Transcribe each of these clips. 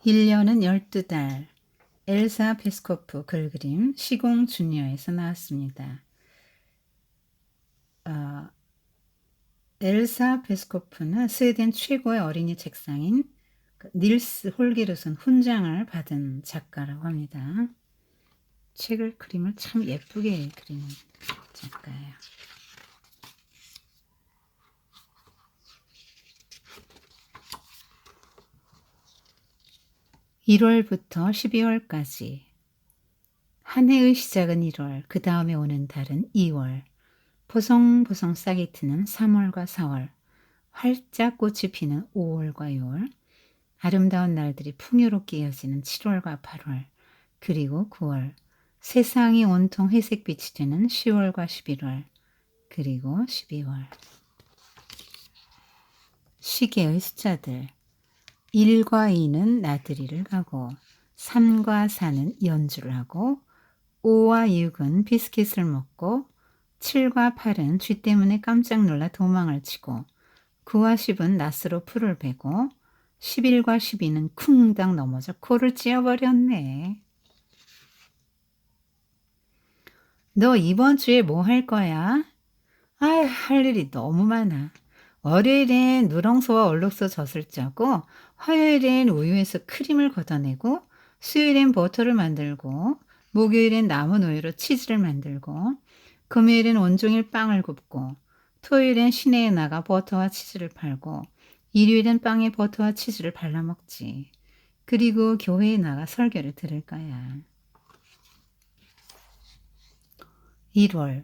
1년은 12달 엘사 페스코프 글그림 시공 주니어에서 나왔습니다. 어, 엘사 페스코프는 스웨덴 최고의 어린이 책상인 닐스 홀게르슨 훈장을 받은 작가라고 합니다. 그림을 참 예쁘게 그리는 작가예요. (1월부터) (12월까지) 한 해의 시작은 1월, 그 다음에 오는 달은 2월, 보송보송 싹이 트는 3월과 4월, 활짝 꽃이 피는 5월과 6월, 아름다운 날들이 풍요롭게 이어지는 7월과 8월, 그리고 9월, 세상이 온통 회색빛이 되는 10월과 11월, 그리고 12월. 시계의 숫자들. 1과 2는 나들이를 가고, 3과 4는 연주를 하고, 5와 6은 비스킷을 먹고, 7과 8은 쥐 때문에 깜짝 놀라 도망을 치고, 9와 10은 낫으로 풀을 베고, 11과 12는 쿵당 넘어져 코를 찧어버렸네. 너 이번 주에 뭐 할 거야? 할 일이 너무 많아. 월요일엔 누렁소와 얼룩소 젖을 짜고, 화요일엔 우유에서 크림을 걷어내고, 수요일엔 버터를 만들고, 목요일엔 남은 우유로 치즈를 만들고, 금요일엔 온종일 빵을 굽고, 토요일엔 시내에 나가 버터와 치즈를 팔고, 일요일엔 빵에 버터와 치즈를 발라 먹지. 그리고 교회에 나가 설교를 들을 거야. 1월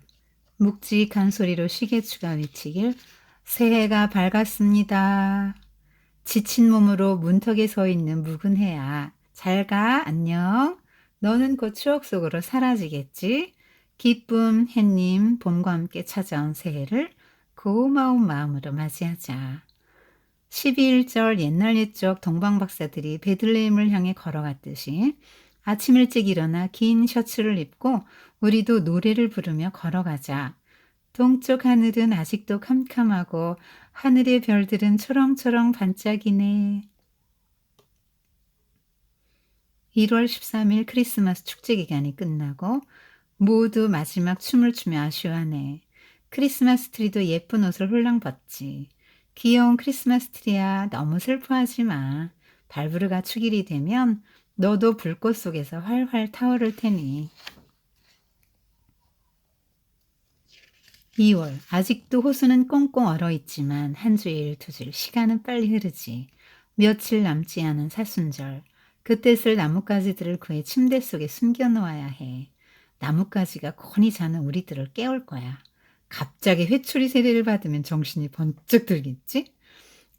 묵직한 소리로 시계추가 외치길 새해가 밝았습니다. 지친 몸으로 문턱에 서 있는 묵은 해야 잘 가 안녕. 너는 곧 추억 속으로 사라지겠지. 기쁨 햇님 봄과 함께 찾아온 새해를 고마운 마음으로 맞이하자. 12일절 옛날 옛적 동방박사들이 베들레헴을 향해 걸어갔듯이 아침 일찍 일어나 긴 셔츠를 입고 우리도 노래를 부르며 걸어가자. 동쪽 하늘은 아직도 캄캄하고 하늘의 별들은 초롱초롱 반짝이네. 1월 13일 크리스마스 축제 기간이 끝나고 모두 마지막 춤을 추며 아쉬워하네. 크리스마스 트리도 예쁜 옷을 홀랑 벗지. 귀여운 크리스마스 트리야 너무 슬퍼하지 마. 발부르가 축일이 되면 너도 불꽃 속에서 활활 타오를 테니. 2월 아직도 호수는 꽁꽁 얼어있지만 한 주일 두 줄 시간은 빨리 흐르지. 며칠 남지 않은 사순절. 그때 쓸 나뭇가지들을 그의 침대 속에 숨겨놓아야 해. 나뭇가지가 곤히 자는 우리들을 깨울 거야. 갑자기 회초리 세례를 받으면 정신이 번쩍 들겠지?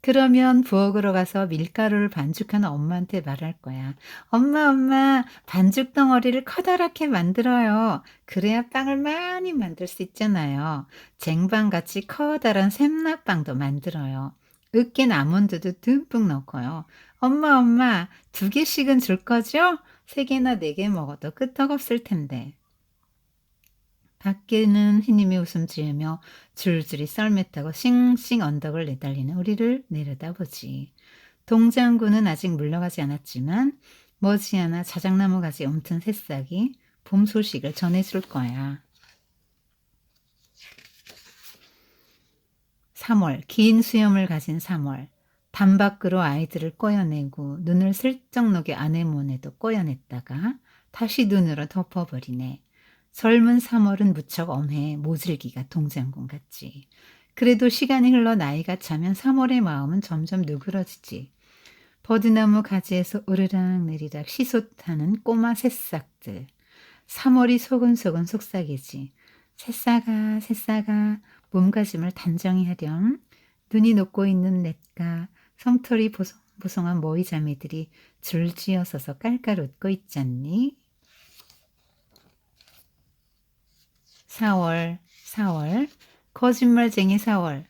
그러면 부엌으로 가서 밀가루를 반죽하는 엄마한테 말할 거야. 엄마, 반죽 덩어리를 커다랗게 만들어요. 그래야 빵을 많이 만들 수 있잖아요. 쟁반같이 커다란 샘납빵도 만들어요. 으깬 아몬드도 듬뿍 넣고요. 엄마, 2개씩은 줄 거죠? 3개나 4개 먹어도 끄떡없을 텐데. 밖에는 햇님이 웃음 지으며 줄줄이 썰매 타고 싱싱 언덕을 내달리는 우리를 내려다보지. 동장군은 아직 물러가지 않았지만 머지않아 자작나무 가지 움튼 새싹이 봄 소식을 전해줄 거야. 3월 긴 수염을 가진 3월 담 밖으로 아이들을 꼬여내고 눈을 슬쩍 녹여 아내모네도 꼬여냈다가 다시 눈으로 덮어버리네. 젊은 3월은 무척 엄해 모질기가 동장군 같지. 그래도 시간이 흘러 나이가 차면 3월의 마음은 점점 누그러지지. 버드나무 가지에서 오르락 내리락 시솟하는 꼬마 새싹들. 3월이 소근소근 속삭이지. 새싹아 몸가짐을 단정히 하렴. 눈이 녹고 있는 냇가 성털이 보송보송한 모이자매들이 줄지어 서서 깔깔 웃고 있잖니. 4월 거짓말쟁이 4월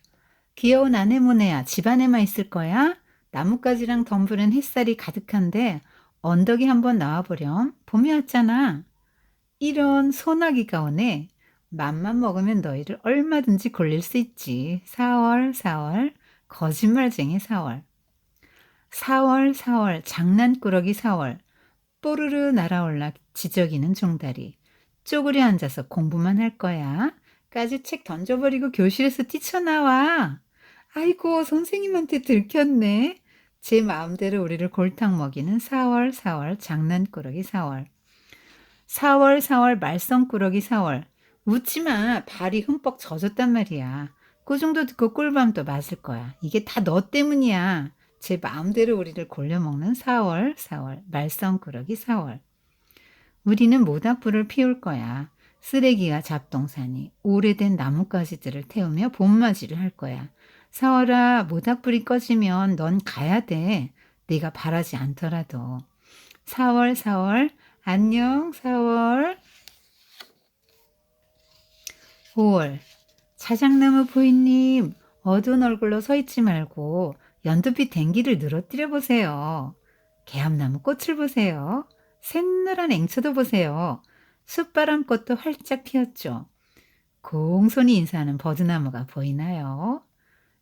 귀여운 아내모네야 집안에만 있을 거야? 나뭇가지랑 덤브는 햇살이 가득한데 언덕에 한번 나와보렴. 봄이 왔잖아. 이런 소나기가 오네. 맘만 먹으면 너희를 얼마든지 골릴 수 있지. 4월 거짓말쟁이 4월 4월 4월 장난꾸러기 4월 뽀르르 날아올라 지저귀는 종다리. 쪼그려 앉아서 공부만 할 거야. 까지 책 던져버리고 교실에서 뛰쳐나와. 아이고 선생님한테 들켰네. 제 마음대로 우리를 골탕 먹이는 4월 4월 장난꾸러기 4월. 4월 4월 말썽꾸러기 4월. 웃지 마. 발이 흠뻑 젖었단 말이야. 그 정도 듣고 꿀밤도 맞을 거야. 이게 다 너 때문이야. 제 마음대로 우리를 골려먹는 4월 4월 말썽꾸러기 4월. 우리는 모닥불을 피울 거야. 쓰레기와 잡동사니 오래된 나뭇가지들을 태우며 봄맞이를 할 거야. 4월아, 모닥불이 꺼지면 넌 가야 돼. 네가 바라지 않더라도. 4월 4월 안녕 4월. 5월 자작나무 부인님, 어두운 얼굴로 서 있지 말고 연두빛 댕기를 늘어뜨려 보세요. 개암나무 꽃을 보세요. 샛노란 앵초도 보세요. 숯바람꽃도 활짝 피었죠. 공손히 인사하는 버드나무가 보이나요?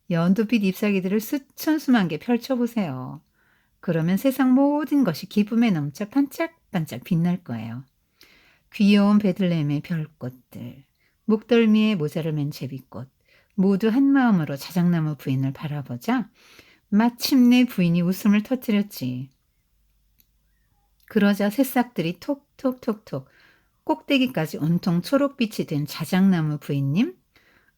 연두빛 잎사귀들을 수천 수만 개 펼쳐보세요. 그러면 세상 모든 것이 기쁨에 넘쳐 반짝반짝 빛날 거예요. 귀여운 베들레헴의 별꽃들, 목덜미에 모자를 맨 제비꽃, 모두 한마음으로 자작나무 부인을 바라보자 마침내 부인이 웃음을 터뜨렸지. 그러자 새싹들이 톡톡톡톡 꼭대기까지 온통 초록빛이 된 자작나무 부인님,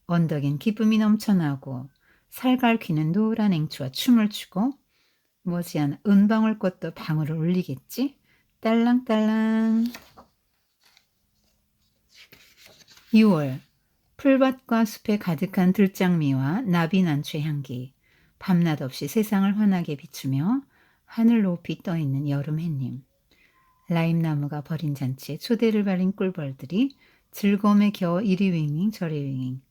언덕엔 기쁨이 넘쳐나고 살갈퀴는 노란 앵초와 춤을 추고 머지않아 은방울꽃도 방울을 울리겠지. 딸랑딸랑. 6월 풀밭과 숲에 가득한 들장미와 나비난초의 향기, 밤낮 없이 세상을 환하게 비추며 하늘 높이 떠있는 여름 햇님, 라임나무가 버린 잔치에 초대를 받은 꿀벌들이 즐거움에 겨워 이리 윙윙 저리 윙윙.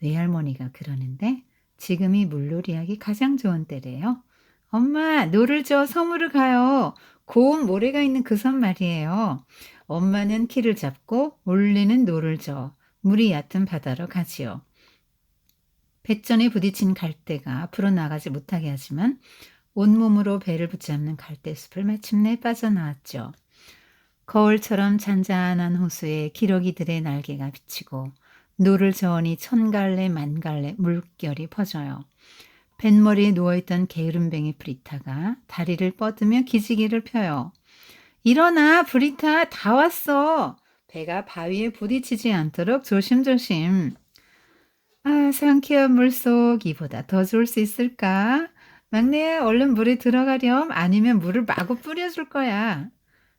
외할머니가 그러는데 지금이 물놀이하기 가장 좋은 때래요. 엄마, 노를 저 섬으로 가요. 고운 모래가 있는 그 섬 말이에요. 엄마는 키를 잡고 몰래는 노를 저 물이 얕은 바다로 가지요. 배전에 부딪힌 갈대가 앞으로 나가지 못하게 하지만 온몸으로 배를 붙잡는 갈대숲을 마침내 빠져나왔죠. 거울처럼 잔잔한 호수에 기러기들의 날개가 비치고 노를 저으니 천갈래 만갈래 물결이 퍼져요. 뱃머리에 누워있던 게으름뱅이 브리타가 다리를 뻗으며 기지개를 펴요. 일어나 브리타, 다 왔어. 배가 바위에 부딪히지 않도록 조심조심. 아, 상쾌한 물속 이보다 더 좋을 수 있을까? 막내야, 얼른 물에 들어가렴. 아니면 물을 마구 뿌려줄 거야.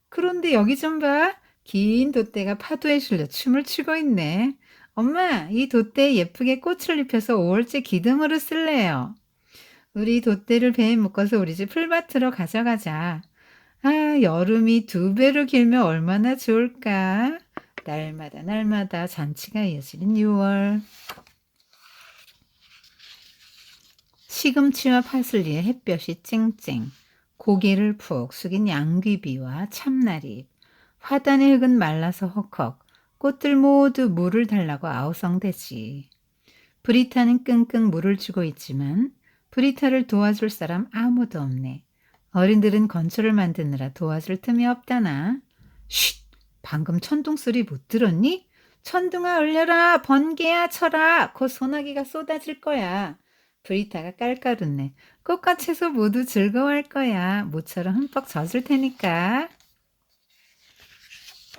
그런데 여기 좀 봐. 긴 돛대가 파도에 실려 춤을 추고 있네. 엄마, 이 돛대에 예쁘게 꽃을 입혀서 5월째 기둥으로 쓸래요. 우리 돛대를 배에 묶어서 우리 집 풀밭으로 가져가자. 아, 여름이 2배로 길면 얼마나 좋을까? 날마다 날마다 잔치가 이어지는 6월. 시금치와 파슬리의 햇볕이 쨍쨍, 고개를 푹 숙인 양귀비와 참나리, 화단의 흙은 말라서 헉헉, 꽃들 모두 물을 달라고 아우성대지. 브리타는 끙끙 물을 주고 있지만 브리타를 도와줄 사람 아무도 없네. 어른들은 건초를 만드느라 도와줄 틈이 없다나. 쉿! 방금 천둥 소리 못 들었니? 천둥아 울려라! 번개야 쳐라! 곧 소나기가 쏟아질 거야. 브리타가 깔깔 웃네. 꽃과 채소 모두 즐거워할 거야. 모처럼 흠뻑 젖을 테니까.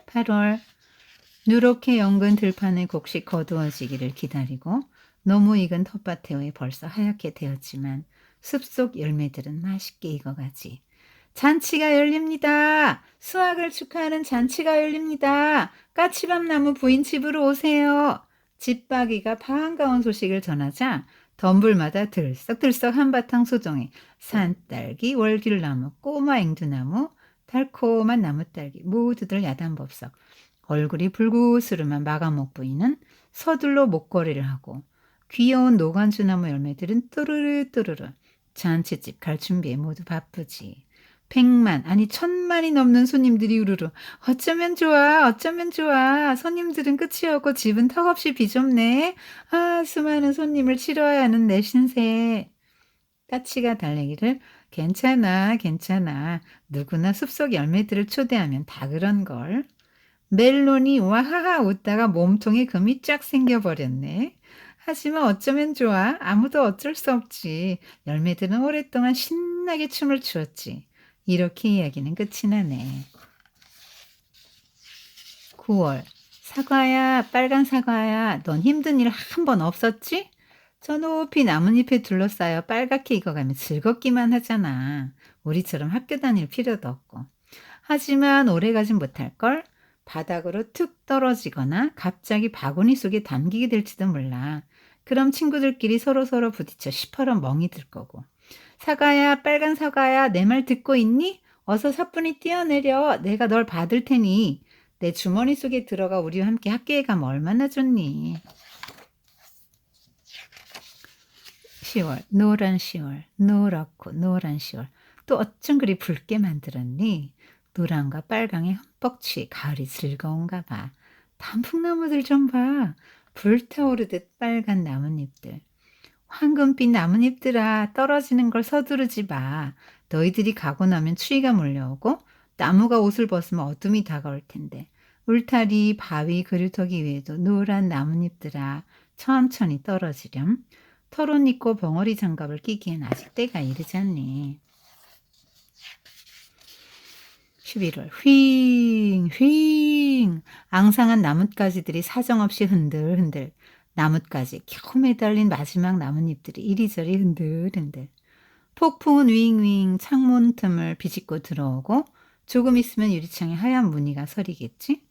8월 누렇게 연근 들판의 곡식 거두어지기를 기다리고 너무 익은 텃밭에 벌써 하얗게 되었지만 숲속 열매들은 맛있게 익어가지. 잔치가 열립니다. 수확을 축하하는 잔치가 열립니다. 까치밥나무 부인 집으로 오세요. 집박이가 반가운 소식을 전하자 덤불마다 들썩들썩 한바탕 소정에 산딸기, 월귤나무, 꼬마 앵두나무, 달콤한 나무딸기 모두들 야단법석. 얼굴이 불구스름한 마감목 부인은 서둘러 목걸이를 하고 귀여운 노간주나무 열매들은 또르르 또르르 잔치집 갈 준비에 모두 바쁘지. 100만 아니 1000만이 넘는 손님들이 우르르. 어쩌면 좋아 어쩌면 좋아. 손님들은 끝이 없고 집은 턱없이 비좁네. 아, 수많은 손님을 치러야 하는 내 신세. 까치가 달래기를 괜찮아, 괜찮아. 누구나 숲속 열매들을 초대하면 다 그런걸. 멜론이 와하하 웃다가 몸통에 금이 쫙 생겨버렸네. 하지만 어쩌면 좋아. 아무도 어쩔 수 없지. 열매들은 오랫동안 신나게 춤을 추었지. 이렇게 이야기는 끝이 나네. 9월. 사과야, 빨간 사과야, 넌 힘든 일 한 번 없었지? 저 높이 나뭇잎에 둘러싸여 빨갛게 익어가면 즐겁기만 하잖아. 우리처럼 학교 다닐 필요도 없고. 하지만 오래가진 못할걸? 바닥으로 툭 떨어지거나 갑자기 바구니 속에 담기게 될지도 몰라. 그럼 친구들끼리 서로서로 부딪혀 시퍼런 멍이 들 거고. 사과야, 빨간 사과야, 내 말 듣고 있니? 어서 사뿐히 뛰어내려. 내가 널 받을 테니. 내 주머니 속에 들어가 우리와 함께 학교에 가면 얼마나 좋니? 10월, 노란 10월, 노랗고 노란 10월. 또 어쩜 그리 붉게 만들었니? 노란과 빨강에 흠뻑 취해 가을이 즐거운가 봐. 단풍나무들 좀 봐. 불타오르듯 빨간 나뭇잎들. 황금빛 나뭇잎들아, 떨어지는 걸 서두르지 마. 너희들이 가고 나면 추위가 몰려오고 나무가 옷을 벗으면 어둠이 다가올 텐데. 울타리, 바위, 그루터기 위에도 노란 나뭇잎들아, 천천히 떨어지렴. 털옷 입고 벙어리 장갑을 끼기엔 아직 때가 이르지 않니. 11월 휘잉 휘잉 앙상한 나뭇가지들이 사정없이 흔들흔들 나뭇가지 겨우 매달린 마지막 나뭇잎들이 이리저리 흔들흔들 폭풍은 윙윙 창문 틈을 비집고 들어오고 조금 있으면 유리창에 하얀 무늬가 서리겠지.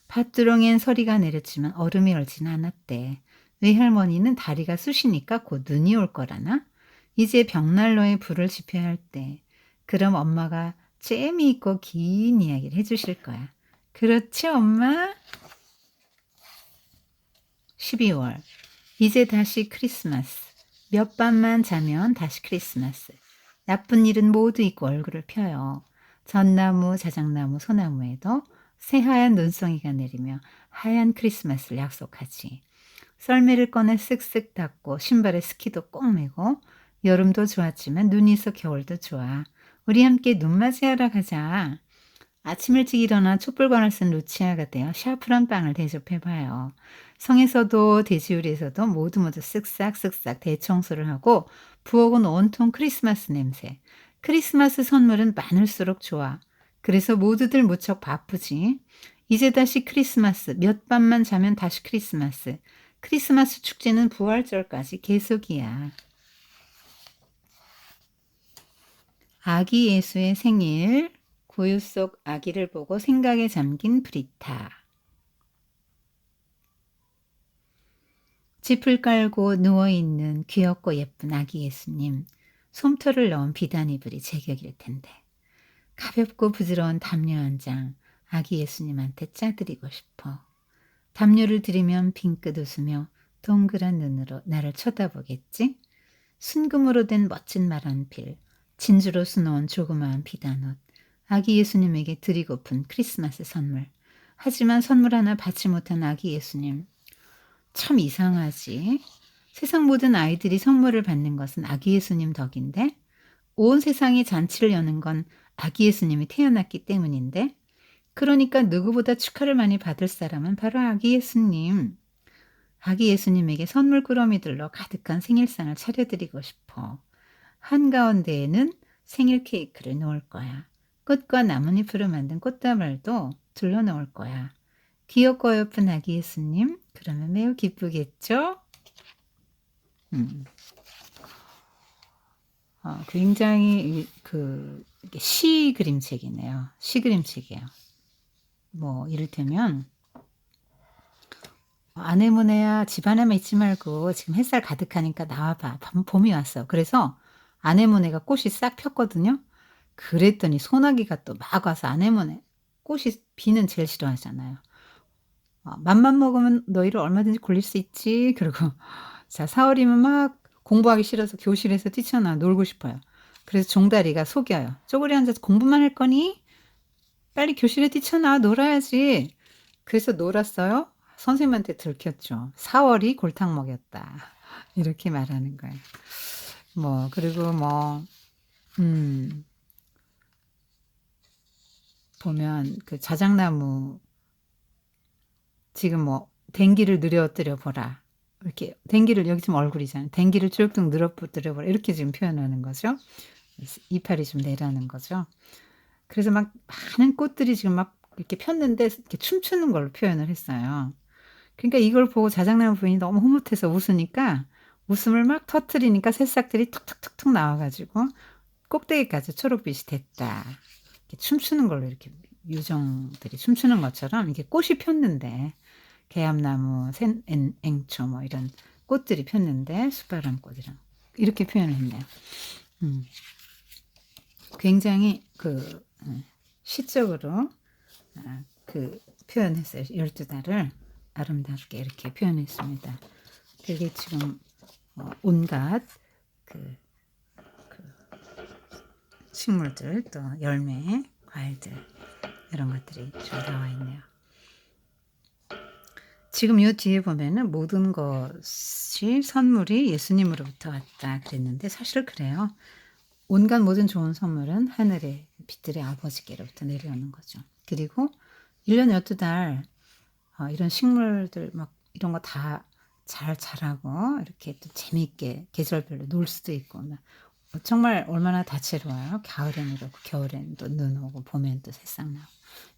밭두렁엔 서리가 내렸지만 얼음이 얼진 않았대. 외할머니는 다리가 쑤시니까 곧 눈이 올 거라나? 이제 벽난로에 불을 지펴야 할 때. 그럼 엄마가 재미있고 긴 이야기를 해주실 거야. 그렇지, 엄마? 12월. 이제 다시 크리스마스. 몇 밤만 자면 다시 크리스마스. 나쁜 일은 모두 잊고 얼굴을 펴요. 전나무, 자작나무, 소나무에도 새하얀 눈송이가 내리며 하얀 크리스마스를 약속하지. 썰매를 꺼내 쓱쓱 닦고 신발에 스키도 꼭 매고 여름도 좋았지만 눈이 있어 겨울도 좋아. 우리 함께 눈맞이하러 가자. 아침 일찍 일어나 촛불관을 쓴 루치아가 되어 샤프란 빵을 대접해봐요. 성에서도 돼지우리에서도 모두 쓱싹쓱싹 대청소를 하고 부엌은 온통 크리스마스 냄새. 크리스마스 선물은 많을수록 좋아. 그래서 모두들 무척 바쁘지. 이제 다시 크리스마스. 몇 밤만 자면 다시 크리스마스. 크리스마스 축제는 부활절까지 계속이야. 아기 예수의 생일. 구유 속 아기를 보고 생각에 잠긴 브리타. 짚을 깔고 누워있는 귀엽고 예쁜 아기 예수님. 솜털을 넣은 비단이불이 제격일 텐데. 가볍고 부드러운 담요 한 장 아기 예수님한테 짜드리고 싶어. 담요를 들이면 빙긋 웃으며 동그란 눈으로 나를 쳐다보겠지? 순금으로 된 멋진 말 한 필, 진주로 수놓은 조그마한 비단옷, 아기 예수님에게 드리고픈 크리스마스 선물. 하지만 선물 하나 받지 못한 아기 예수님. 참 이상하지? 세상 모든 아이들이 선물을 받는 것은 아기 예수님 덕인데 온 세상이 잔치를 여는 건 아기 예수님이 태어났기 때문인데 그러니까 누구보다 축하를 많이 받을 사람은 바로 아기 예수님. 아기 예수님에게 선물 꾸러미들로 가득한 생일상을 차려드리고 싶어. 한가운데에는 생일 케이크를 놓을 거야. 꽃과 나뭇잎으로 만든 꽃다발도 둘러놓을 거야. 귀엽고 예쁜 아기 예수님, 그러면 매우 기쁘겠죠? 굉장히 이게 시 그림책이네요. 시 그림책이에요. 뭐 이를테면 아내모네야 집안에만 있지 말고 지금 햇살 가득하니까 나와봐. 봄이 왔어. 그래서 아내모네가 꽃이 싹 폈거든요. 그랬더니 소나기가 또 막 와서 아내모네 꽃이 비는 제일 싫어하잖아요. 맘만 먹으면 너희를 얼마든지 굴릴 수 있지. 그리고 자 4월이면 막 공부하기 싫어서 교실에서 뛰쳐나와 놀고 싶어요. 그래서 종다리가 속여요. 쪼그리 앉아서 공부만 할 거니? 빨리 교실에 뛰쳐나와 놀아야지. 그래서 놀았어요. 선생님한테 들켰죠. 4월이 골탕 먹였다. 이렇게 말하는 거예요. 그리고 음, 보면 그 자작나무 지금 뭐 댕기를 늘어뜨려 보라. 이렇게 댕기를 여기 지금 얼굴이잖아요. 댕기를 쭉쭉 늘어뜨려 보라. 이렇게 지금 표현하는 거죠. 이파리 좀 내라는 거죠. 그래서 막 많은 꽃들이 지금 막 이렇게 폈는데 이렇게 춤추는 걸로 표현을 했어요. 그러니까 이걸 보고 자작나무 부인이 너무 흐뭇해서 웃으니까 웃음을 막 터트리니까 새싹들이 툭툭툭툭 나와가지고 꼭대기까지 초록빛이 됐다. 이렇게 춤추는 걸로 이렇게 유정들이 춤추는 것처럼 이게 꽃이 폈는데 개암나무, 앵초 뭐 이런 꽃들이 폈는데 숯바람꽃이랑 이렇게 표현을 했네요. 음, 굉장히 그 시적으로 그 표현했어요. 12달을 아름답게 이렇게 표현했습니다. 그게 지금 온갖 그 식물들 또 열매, 과일들 이런 것들이 좀 나와 있네요. 지금 이 뒤에 보면은 모든 것이 선물이 예수님으로부터 왔다 그랬는데 사실 그래요. 온갖 모든 좋은 선물은 하늘의 빛들의 아버지께로부터 내려오는 거죠. 그리고 1년 12달 이런 식물들 막 이런 거 다 잘 자라고 이렇게 또 재미있게 계절별로 놀 수도 있고 정말 얼마나 다채로워요. 가을에는 그렇고 겨울에는 또 눈 오고 봄엔 또 새싹 나고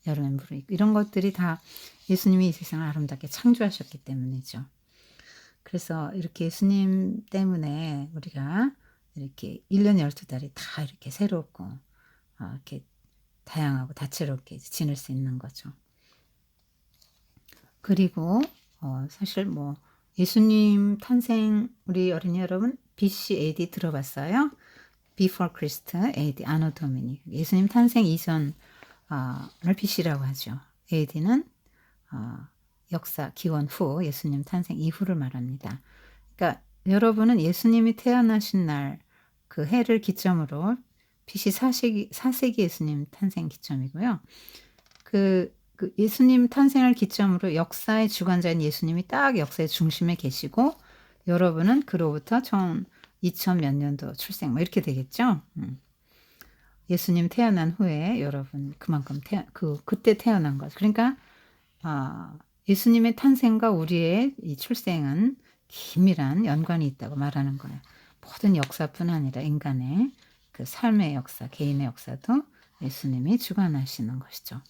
여름엔 물이 있고 이런 것들이 다 예수님이 이 세상을 아름답게 창조하셨기 때문이죠. 그래서 이렇게 예수님 때문에 우리가 이렇게 1년 12달이 다 이렇게 새롭고 이렇게 다양하고 다채롭게 지낼 수 있는 거죠. 그리고 사실 뭐 예수님 탄생 우리 어린이 여러분 BC AD 들어봤어요? Before Christ AD 아노 도미니 예수님 탄생 이전을 BC라고 하죠. AD는 역사 기원 후 예수님 탄생 이후를 말합니다. 그러니까 여러분은 예수님이 태어나신 날 그 해를 기점으로 BC 4세기 예수님 탄생 기점이고요. 그 예수님 탄생을 기점으로 역사의 주관자인 예수님이 딱 역사의 중심에 계시고 여러분은 그로부터 2000 몇 년도 출생 뭐 이렇게 되겠죠. 예수님 태어난 후에 여러분 그만큼 그때 태어난 거죠. 그러니까 예수님의 탄생과 우리의 이 출생은 긴밀한 연관이 있다고 말하는 거예요. 모든 역사뿐 아니라 인간의 그 삶의 역사, 개인의 역사도 예수님이 주관하시는 것이죠.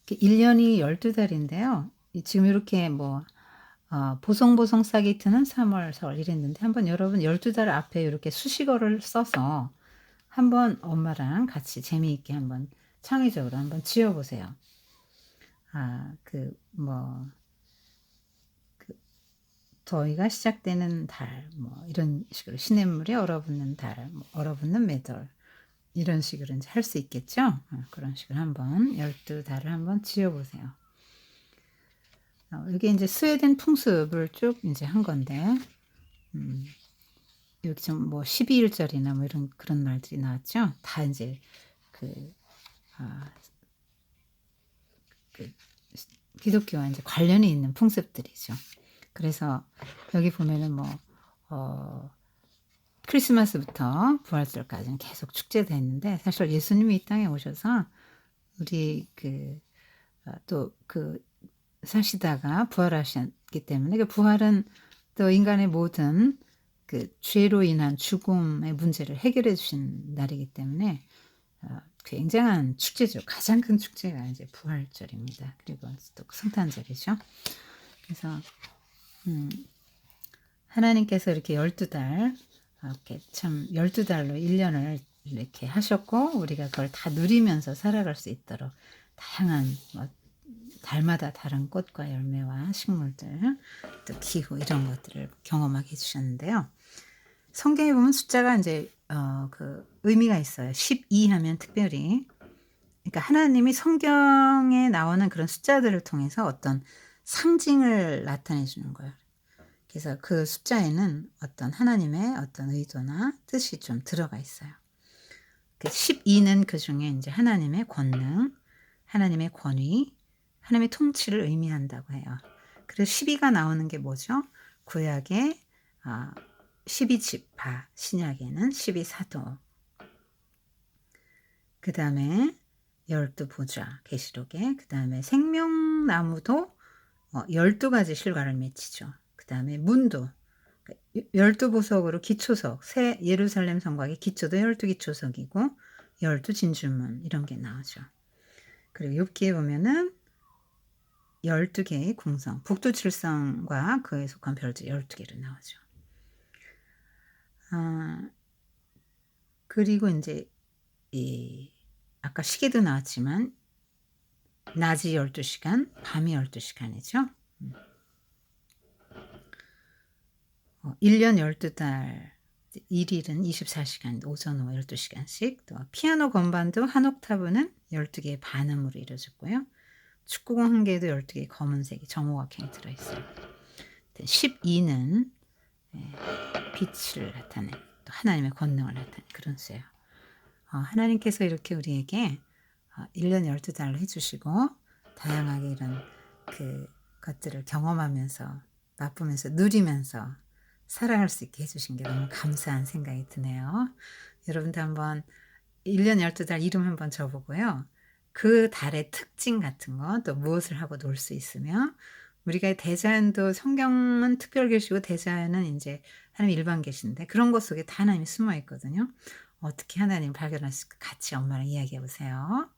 1년이 12달인데요. 지금 이렇게 뭐 보송보송 사기트는 3월, 4월 이랬는데 한번 여러분 12달 앞에 이렇게 수식어를 써서 한번 엄마랑 같이 재미있게 한번 창의적으로 한번 지어보세요. 더위가 시작되는 달, 뭐 이런 식으로 시냇물이 얼어붙는 달, 뭐 얼어붙는 매돌 이런 식으로 이제 할 수 있겠죠. 그런 식으로 한번 12달을 한번 지어보세요. 여기 이제 스웨덴 풍습을 쭉 이제 한 건데, 여기 좀 뭐 12일절이나 뭐 이런 그런 말들이 나왔죠. 다 이제 기독교와 이제 관련이 있는 풍습들이죠. 그래서 여기 보면은 뭐 크리스마스부터 부활절까지는 계속 축제가 했는데 사실 예수님이 이 땅에 오셔서 우리 또 사시다가 부활하셨기 때문에 그 부활은 또 인간의 모든 그 죄로 인한 죽음의 문제를 해결해 주신 날이기 때문에 굉장한 축제죠. 가장 큰 축제가 이제 부활절입니다. 그리고 또 성탄절이죠. 그래서 하나님께서 이렇게 12달 이렇게 참 12달로 1년을 이렇게 하셨고 우리가 그걸 다 누리면서 살아갈 수 있도록 다양한 달마다 다른 꽃과 열매와 식물들 또 기후 이런 것들을 경험하게 해주셨는데요. 성경에 보면 숫자가 이제 의미가 있어요. 12 하면 특별히 그러니까 하나님이 성경에 나오는 그런 숫자들을 통해서 어떤 상징을 나타내 주는 거예요. 그래서 그 숫자에는 어떤 하나님의 어떤 의도나 뜻이 좀 들어가 있어요. 12는 그 중에 이제 하나님의 권능, 하나님의 권위, 하나님의 통치를 의미한다고 해요. 그래서 12가 나오는 게 뭐죠? 구약의 12지파, 신약에는 12사도, 그 다음에 12보좌, 계시록에, 그 다음에 생명나무도 12가지 실과를 맺히죠. 그 다음에 문도 12보석으로 기초석, 새 예루살렘 성곽의 기초도 12기초석이고 12진주문 이런 게 나오죠. 그리고 욥기에 보면은 12개의 궁성, 북두칠성과 그에 속한 별들 12개로 나오죠. 그리고 이제 아까 시계도 나왔지만 낮이 12시간, 밤이 12시간이죠. 1년 12달, 1일은 24시간, 오전 오후 12시간씩, 또 피아노 건반도 한 옥타브는 12개의 반음으로 이루어졌고요. 축구공 한 개에도 12개의 검은색이 정오각형이 들어있어요. 12는 빛을 나타낸, 또 하나님의 권능을 나타낸 그런 수예요. 하나님께서 이렇게 우리에게 1년 12달로 해주시고 다양하게 이런 그 것들을 경험하면서 맛보면서 누리면서 살아갈 수 있게 해주신 게 너무 감사한 생각이 드네요. 여러분도 한번 1년 12달 이름 한번 적어보고요. 그 달의 특징 같은 거, 또 무엇을 하고 놀 수 있으며, 우리가 대자연도 성경은 특별 계시고 대자연은 이제 하나님 일반 계신데 그런 것 속에 다 하나님이 숨어 있거든요. 어떻게 하나님 발견할 수 있을까? 같이 엄마랑 이야기해 보세요.